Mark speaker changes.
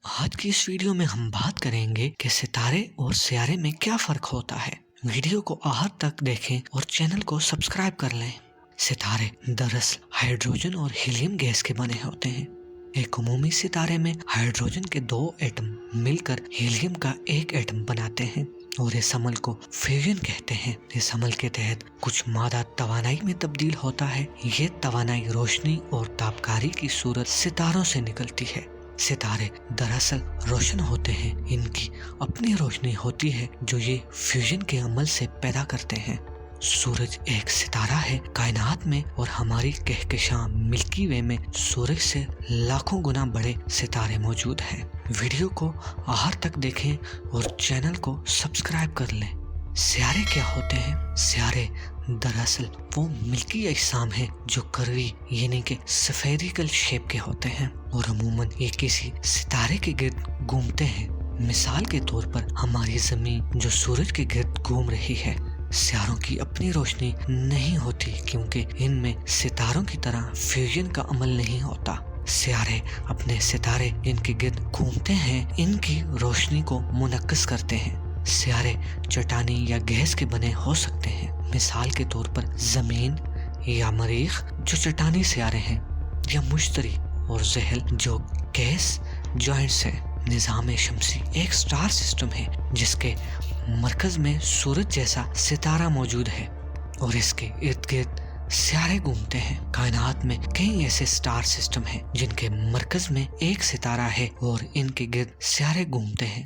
Speaker 1: آج کی اس ویڈیو میں ہم بات کریں گے کہ ستارے اور سیارے میں کیا فرق ہوتا ہے۔ ویڈیو کو آخر تک دیکھیں اور چینل کو سبسکرائب کر لیں۔ ستارے دراصل ہائیڈروجن اور ہیلیم گیس کے بنے ہوتے ہیں۔ ایک عمومی ستارے میں ہائیڈروجن کے 2 ایٹم مل کر ہیلیم کا 1 ایٹم بناتے ہیں اور اس عمل کو فیوژن کہتے ہیں۔ اس عمل کے تحت کچھ مادہ توانائی میں تبدیل ہوتا ہے۔ یہ توانائی روشنی اور تابکاری کی صورت ستاروں سے نکلتی ہے۔ ستارے دراصل روشن ہوتے ہیں، ان کی اپنی روشنی ہوتی ہے جو یہ فیوژن کے عمل سے پیدا کرتے ہیں۔ سورج ایک ستارہ ہے۔ کائنات میں اور ہماری کہکشاں ملکی وے میں سورج سے لاکھوں گنا بڑے ستارے موجود ہیں۔ ویڈیو کو آخر تک دیکھیں اور چینل کو سبسکرائب کر لیں۔ سیارے کیا ہوتے ہیں؟ سیارے دراصل وہ ملکی اجسام ہیں جو کروی یعنی کہ سفیریکل شیپ کے ہوتے ہیں اور عموماً یہ کسی ستارے کے گرد گھومتے ہیں۔ مثال کے طور پر ہماری زمین جو سورج کے گرد گھوم رہی ہے۔ سیاروں کی اپنی روشنی نہیں ہوتی کیونکہ ان میں ستاروں کی طرح فیوژن کا عمل نہیں ہوتا۔ سیارے اپنے ستارے ان کے گرد گھومتے ہیں، ان کی روشنی کو منعکس کرتے ہیں۔ سیارے چٹانی یا گیس کے بنے ہو سکتے ہیں۔ مثال کے طور پر زمین یا مریخ جو چٹانی سیارے ہیں، یا مشتری اور زحل جو گیس جوائنٹس ہیں۔ نظام شمسی ایک سٹار سسٹم ہے جس کے مرکز میں سورج جیسا ستارہ موجود ہے اور اس کے ارد گرد سیارے گھومتے ہیں۔ کائنات میں کئی ایسے سٹار سسٹم ہیں جن کے مرکز میں ایک ستارہ ہے اور ان کے گرد سیارے گھومتے ہیں۔